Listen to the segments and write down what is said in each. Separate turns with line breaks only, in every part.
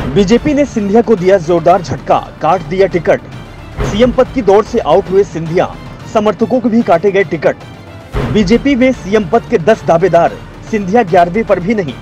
BJP ने सिंधिया को दिया जोरदार झटका, काट दिया टिकट। सीएम पद की दौड़ से आउट हुए सिंधिया, समर्थकों को भी काटे गए टिकट। बीजेपी में सीएम पद के 10 दावेदार, सिंधिया 11वें पर भी नहीं।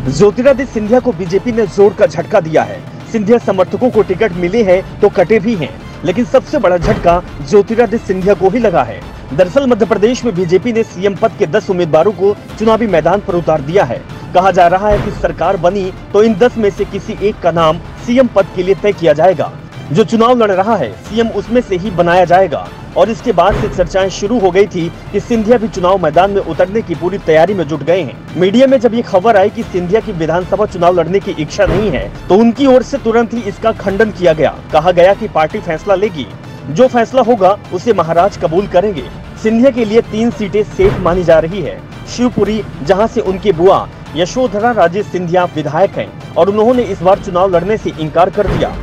ज्योतिरादित्य सिंधिया को बीजेपी ने जोर का झटका दिया है। सिंधिया समर्थकों को टिकट मिले हैं तो कटे भी हैं, लेकिन सबसे बड़ा झटका ज्योतिरादित्य सिंधिया को ही लगा है। दरअसल मध्य प्रदेश में बीजेपी ने सीएम पद के 10 उम्मीदवारों को चुनावी मैदान पर उतार दिया है। कहा जा रहा है कि सरकार बनी तो इन 10 में से किसी एक का नाम सीएम पद के लिए तय किया जाएगा। जो चुनाव लड़ रहा है सीएम उसमें से ही बनाया जाएगा। और इसके बाद से चर्चाएं शुरू हो गई थी कि सिंधिया भी चुनाव मैदान में उतरने की पूरी तैयारी में जुट गए हैं। मीडिया में जब ये खबर आई कि सिंधिया की विधानसभा चुनाव लड़ने की इच्छा नहीं है, तो उनकी ओर से तुरंत ही इसका खंडन किया गया। कहा गया कि पार्टी फैसला लेगी, जो फैसला होगा उसे महाराज कबूल करेंगे। सिंधिया के लिए 3 सीटें सेफ मानी जा रही है। शिवपुरी, जहां से उनके बुआ यशोधरा राजे सिंधिया विधायक हैं, और उन्होंने इस बार चुनाव लड़ने से इनकार कर दिया।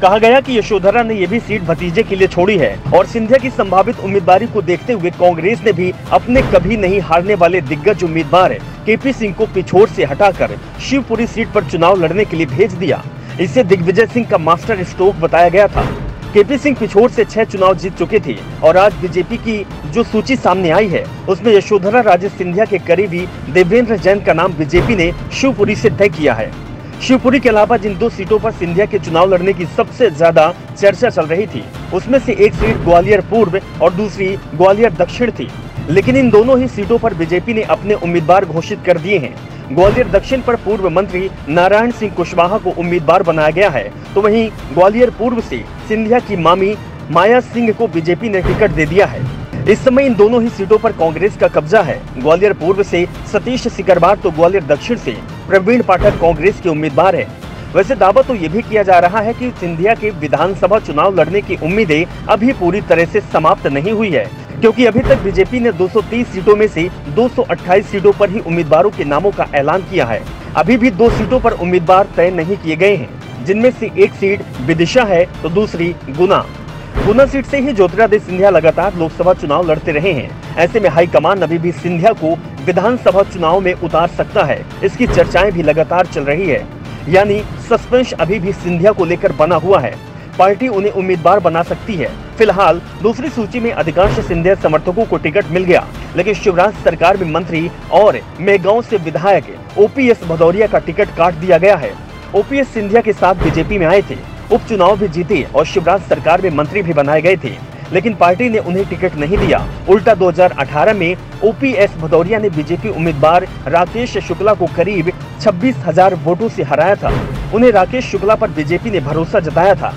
कहा गया कि यशोधरा ने ये भी सीट भतीजे के लिए छोड़ी है। और सिंधिया की संभावित उम्मीदवारी को देखते हुए कांग्रेस ने भी अपने कभी नहीं हारने वाले दिग्गज उम्मीदवार केपी सिंह को पिछोड़ से हटाकर शिवपुरी सीट पर चुनाव लड़ने के लिए भेज दिया। इसे दिग्विजय सिंह का मास्टर स्ट्रोक बताया गया था। केपी सिंह पिछोड़ से 6 चुनाव जीत चुके थे, और आज बीजेपी की जो सूची सामने आई है उसमें यशोधरा राजे सिंधिया के करीबी देवेंद्र जैन का नाम बीजेपी ने शिवपुरी से तय किया है। शिवपुरी के अलावा जिन 2 सीटों पर सिंधिया के चुनाव लड़ने की सबसे ज्यादा चर्चा चल रही थी, उसमें से एक सीट ग्वालियर पूर्व और दूसरी ग्वालियर दक्षिण थी। लेकिन इन दोनों ही सीटों पर बीजेपी ने अपने उम्मीदवार घोषित कर दिए हैं। ग्वालियर दक्षिण पर पूर्व मंत्री नारायण सिंह कुशवाहा को उम्मीदवार बनाया गया है, तो वहीं ग्वालियर पूर्व से सिंधिया की मामी माया सिंह को बीजेपी ने टिकट दे दिया है। इस समय इन दोनों ही सीटों पर कांग्रेस का कब्जा है। ग्वालियर पूर्व से सतीश सिकरवार तो ग्वालियर दक्षिण से प्रवीण पाठक कांग्रेस के उम्मीदवार है। वैसे दावा तो ये भी किया जा रहा है कि सिंधिया के विधानसभा चुनाव लड़ने की उम्मीदें अभी पूरी तरह से समाप्त नहीं हुई है, क्योंकि अभी तक बीजेपी ने 230 सीटों में से 228 सीटों पर ही उम्मीदवारों के नामों का ऐलान किया है। अभी भी 2 सीटों पर उम्मीदवार तय नहीं किए गए हैं, जिनमें से एक सीट विदिशा है तो दूसरी गुना सीट से ही ज्योतिरादित्य सिंधिया लगातार लोकसभा चुनाव लड़ते रहे हैं। ऐसे में हाईकमान अभी भी सिंधिया को विधानसभा चुनाव में उतार सकता है, इसकी चर्चाएं भी लगातार चल रही है। यानी सस्पेंस अभी भी सिंधिया को लेकर बना हुआ है। पार्टी उन्हें उम्मीदवार बना सकती है। फिलहाल दूसरी सूची में अधिकांश सिंधिया समर्थकों को टिकट मिल गया, लेकिन शिवराज सरकार में मंत्री और मेगांव से विधायक ओपीएस भदौरिया का टिकट काट दिया गया है। ओपीएस सिंधिया के साथ बीजेपी में आए थे, उपचुनाव भी जीते और शिवराज सरकार में मंत्री भी बनाए गए थे, लेकिन पार्टी ने उन्हें टिकट नहीं दिया। उल्टा 2018 में ओपीएस भदौरिया ने बीजेपी उम्मीदवार राकेश शुक्ला को करीब 26,000 वोटों से हराया था। उन्हें राकेश शुक्ला पर बीजेपी ने भरोसा जताया था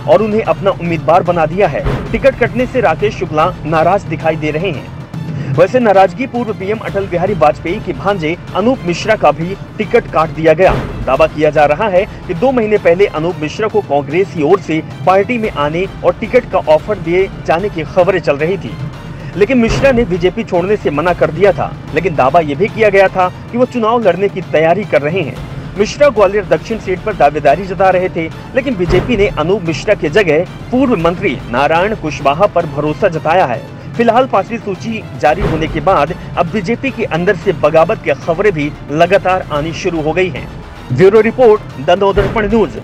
और उन्हें अपना उम्मीदवार बना दिया है। टिकट कटने से राकेश शुक्ला नाराज दिखाई दे रहे हैं। वैसे नाराजगी पूर्व पीएम अटल बिहारी वाजपेयी के भांजे अनूप मिश्रा का भी टिकट काट दिया गया। दावा किया जा रहा है कि 2 महीने पहले अनूप मिश्रा को कांग्रेस की ओर से पार्टी में आने और टिकट का ऑफर दिए जाने की खबरें चल रही थी, लेकिन मिश्रा ने बीजेपी छोड़ने से मना कर दिया था। लेकिन दावा यह भी किया गया था कि वो चुनाव लड़ने की तैयारी कर रहे हैं। मिश्रा ग्वालियर दक्षिण सीट पर दावेदारी जता रहे थे, लेकिन बीजेपी ने अनूप मिश्रा की जगह पूर्व मंत्री नारायण कुशवाहा पर भरोसा जताया है। फिलहाल 5वीं सूची जारी होने के बाद अब बीजेपी के अंदर से बगावत की खबरें भी लगातार आनी शुरू हो गई हैं। Bureau report, the Navdarpan news.